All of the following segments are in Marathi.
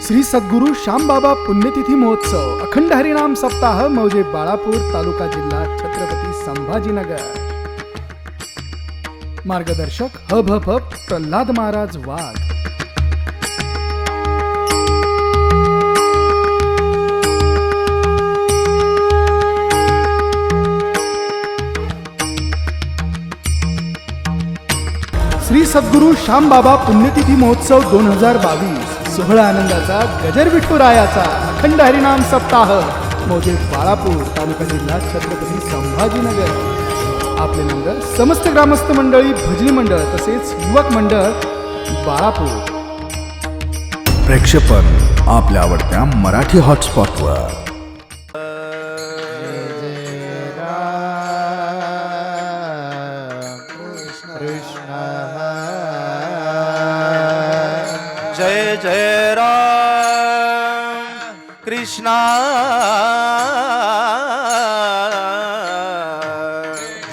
श्री सद्गुरु श्यामबाबा पुण्यतिथी महोत्सव अखंड हरिनाम सप्ताह मौजे बाळापूर तालुका जिल्हा छत्रपती संभाजीनगर। मार्गदर्शक हभप प्रल्हाद महाराज वाघ। श्री सद्गुरु श्यामबाबा पुण्यतिथी महोत्सव 2022 सोहळा आनंदाचा गजर विठुरायाचा अखंड हरिनाम सप्ताह मौजे बाळापूर तालुका जिल्हा छत्रपती संभाजीनगर। आपले मंडळ समस्त ग्रामस्थ मंडळी भजनी मंडळ तसेच युवक मंडळ बाळापूर। प्रेक्षेपण आपल्या आवडत्या मराठी हॉटस्पॉटवर। जय जय राम कृष्णा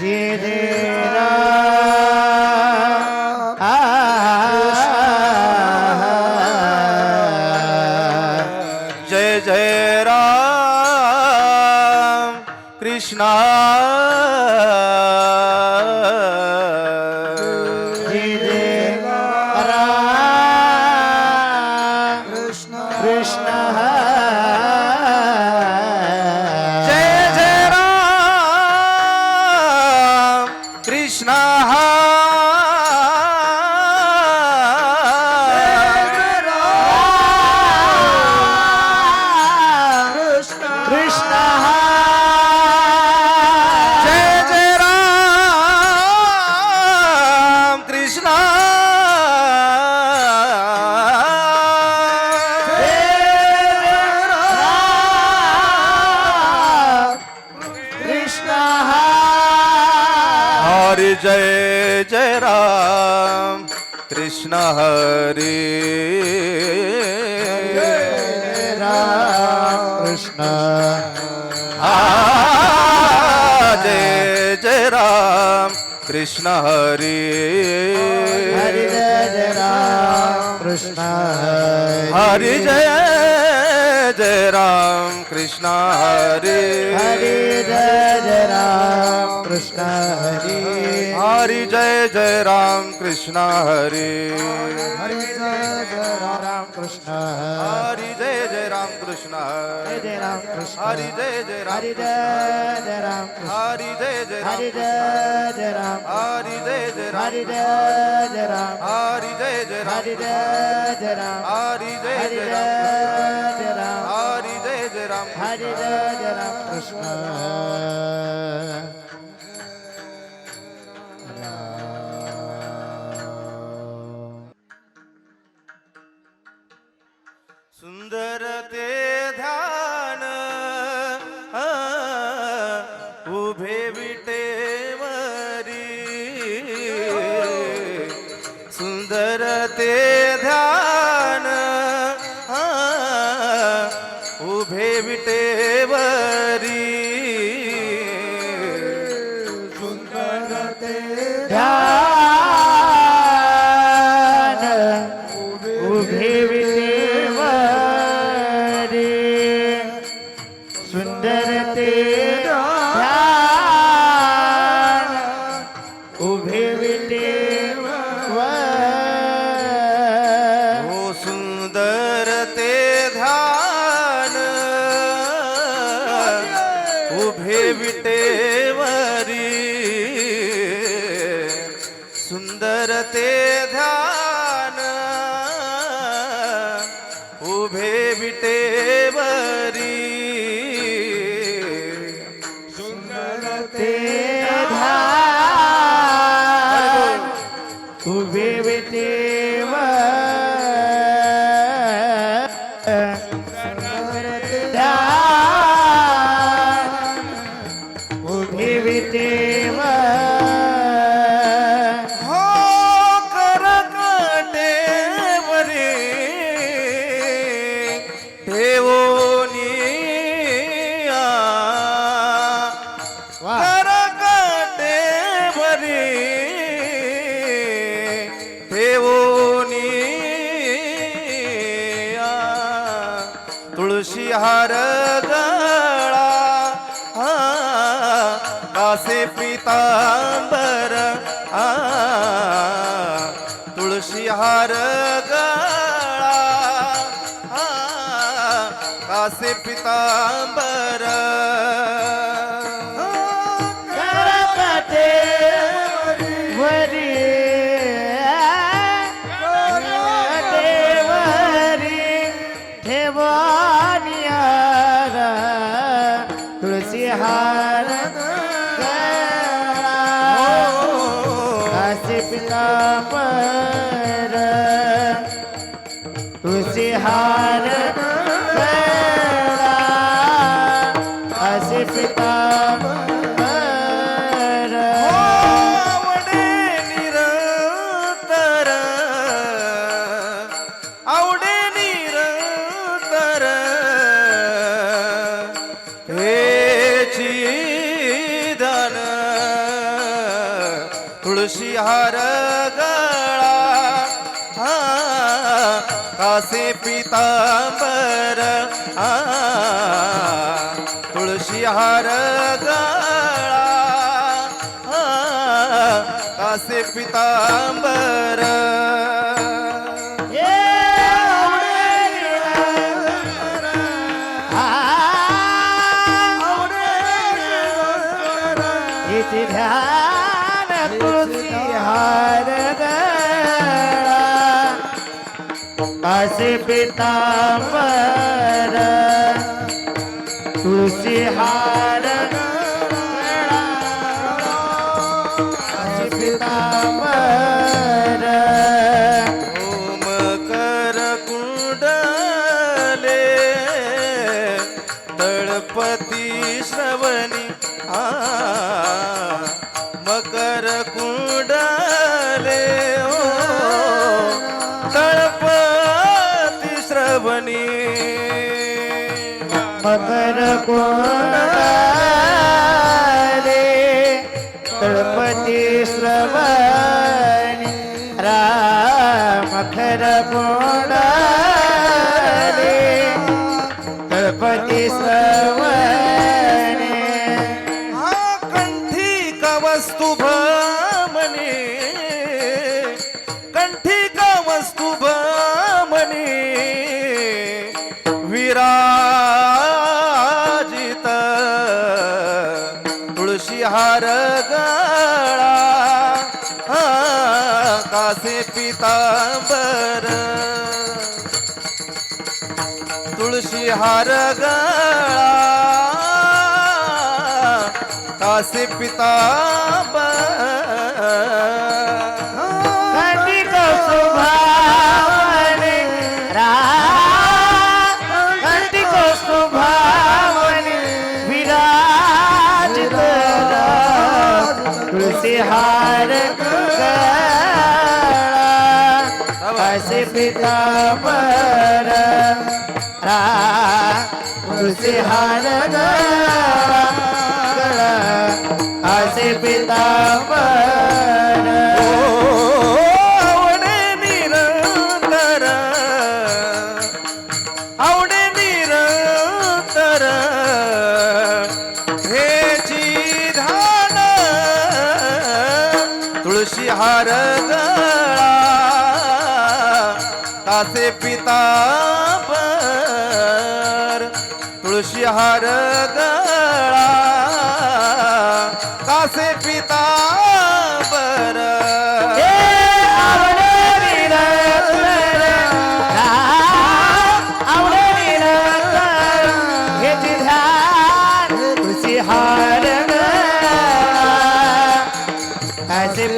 जय जय राम जय जय राम कृष्णा जय जय राम कृष्ण हरे राम कृष्ण जय जय राम कृष्ण हरे हरि जय राम कृष्ण हरि जय जय राम कृष्ण हरे हरि जय राम कृष्ण हरि हरि जय जय राम कृष्ण हरे हरि जय राम कृष्ण हरि जय जय राम कृष्ण जय राम कृष्ण हरि जय जय राम हरि जय राम कृष्ण हरि जय जय राम हरि जय राम हरि जय जय राम हरि जय राम हरि जय जय राम हरि जय राम हरि जय हरि जय राम राम हरि जय जय राम हरि जय राम कृष्ण सुंदर ते ध्यान उभे विटेवरी सुंदर ते ध्यान उभे विटेवरी सुंदर ते ध्यान उभे विटेवरी सुंदर ते ध्यान उभे विटेवरी हो सुंदर ते ध्यान उभे विटेवरी सुंदर ते ध्यान उभे विटेवरी सुंदर ते ध्यान उभे विटेवरी ध्यान उभे विटेवरी हो करकटेवरी ते तुळशी हार गळा कासे पितांबर तुळशी हार गळा कासे पितांबर करकटे वरी देवरी ठेवानिया तुळशी हार काशी पितांबर तुळशी हार काशी पितांबर आवडे निरंतर आवडे निरंतर हेची धन तुळशी हार गळा कासे पितांबर तुळशी हार गळा कासे पितांबर इति ध्यान तुळशी हार गळा काशी पितांबर तुळशी हार गळा काशी पितांबर ओम कर कुंडले तळपती श्रवणी मकर कुंडले तळपती श्रवणी मकर कुंडले तळपती श्रवणी मकर कुंडले तळपती श्रवणी कंठी कवस्तु भमनी कंठी कवस्तु भमनी विराजित तुळशी हार गळा कासे पितांबर तुळशी हार गळा कासे पितांबर कंटिक सुभावने कंटिक सुभावने विराजित तुळशी हार गळा काशी पितांबर तुळशी हार गळा काशी पितांबर आवडे निरंतर आवडे निरंतर हेची धान तुळशी हार गळा कासे पितांबर तुळशी हार गळा कासे पितांबर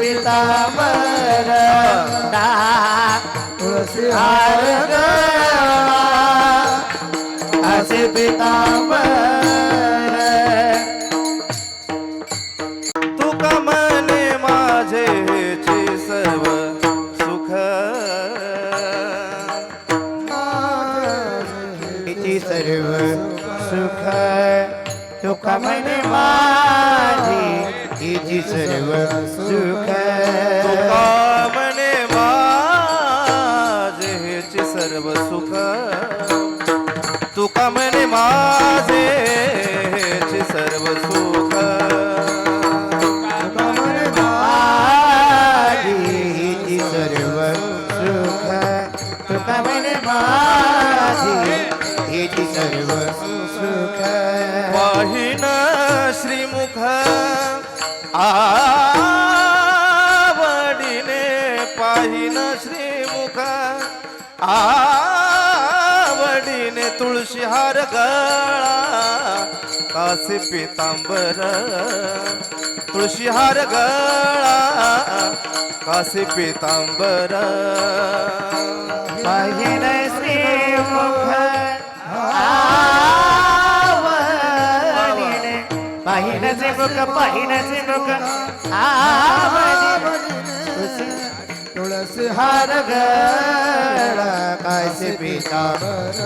पितांबर तुळशी हार असे पितांबर तुका मने माझेची सर्व सुख इति सर्व सुख तुका मने माझी इति सर्व सुख तुका मने माझेची सर्व सुख तुका म्हणे माझे हेची सर्व सुख माझी सर्व सुख तुका म्हणे माझी हेची सर्व सुख पाहिन श्रीमुख आवडीने पाहिन श्रीमुख आवडीने तुळशी हार गळा कासे पितांबर तुळशी हार गळा कासे पितांबर पाहिन श्रीमुख आवडीने पाहिन श्रीमुख पाहिन श्रीमुख आवडीने तुळसी हार गळा कासे पितांबर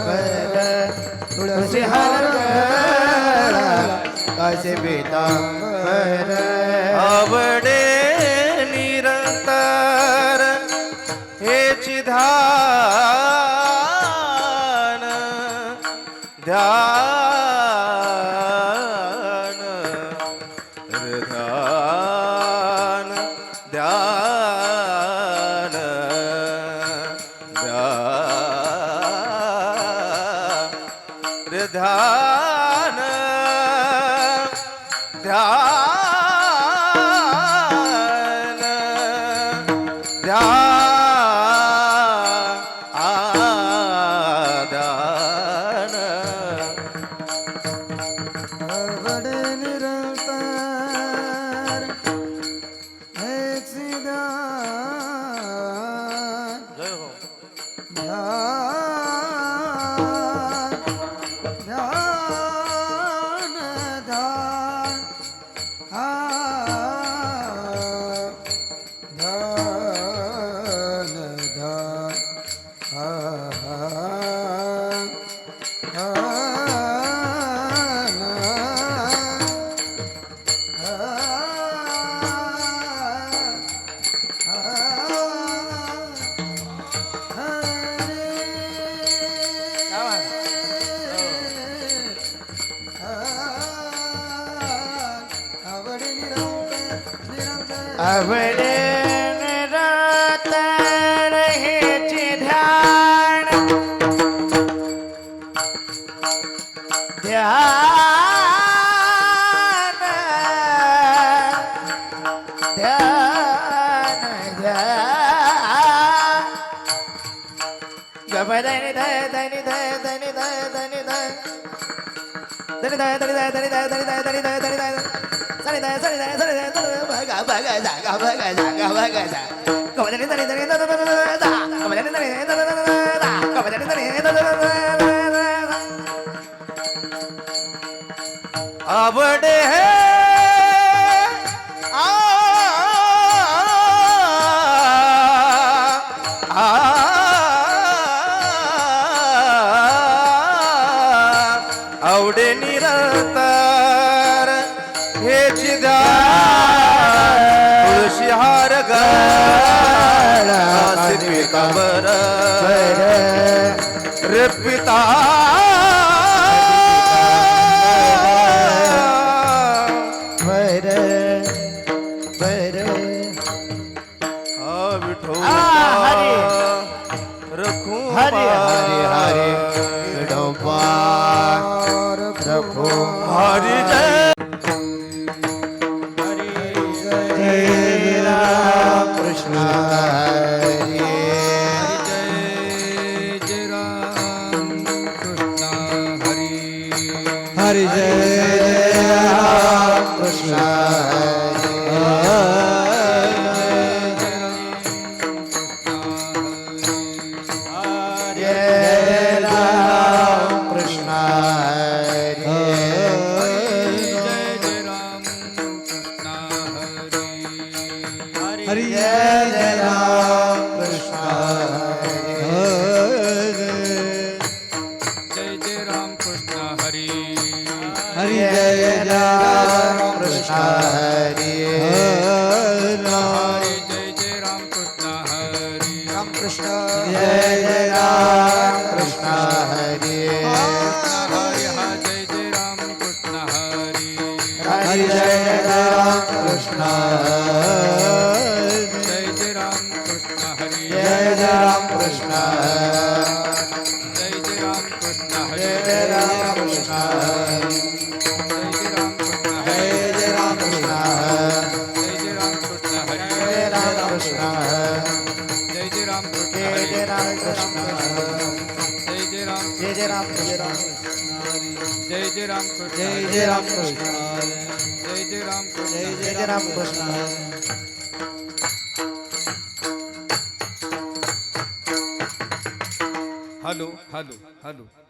तुळसी हार गळा कासे पितांबर आवडे निरंतर हेची ध्यान ध्यान रे ध्यान ध्यान ध्यान रे ध्यान ध्यान ध्यान आवडे निरंतर हेची ध्यान जय हो ध्यान ध्यान ध्यान हा ध्यान ध्यान हा आवडे निरंतर हेची ध्यान ध्यान ध्यान ध्यान गमदनि धय धनि धय धनि धय धनि धय धनि धय धनि धय धनि धय धनि धय धनि धय धनि धय सनि धय सनि धय सनि धय भगा भगा जागा भगा जागा भगा जा गमदनि धनि धनि ध ध ध ध गमदनि धनि ध ध ध ध गमदनि धनि ध ध ध ध आवडे है आवडे निरंतर हेची ध्यान तुळशी हार गळा पितांबर रे पिता हरे हरे हरे रखो हरि जय जय राम कृष्ण हरे हरि जय राम कृष्ण हरि जय राम कृष्ण जय जय राम कृष्ण हरी हरि जय राम कृष्ण हरि हरे जय जय राम कृष्ण हरी राम कृष्ण जय जय राम कृष्ण हरि हरी हरी हा जय जय राम कृष्ण हरी हरी जय जय राम कृष्ण जय जय राम कृष्ण हरी जय जय राम कृष्ण जय जय राम कृष्ण हरी जय जय राम कृष्ण जय जय राम कृष्ण हरी जय जय राम कृष्ण जय जय राम कृष्ण हरी जय राम कृष्ण जय जय राम कृष्ण जय हरी जय राम कृष्ण जय जय राम जय जय राम कृष्ण जय जय राम कृष्ण जय जय राम कृष्ण जय जय राम कृष्ण जय जय Ram Krishna hello hello hello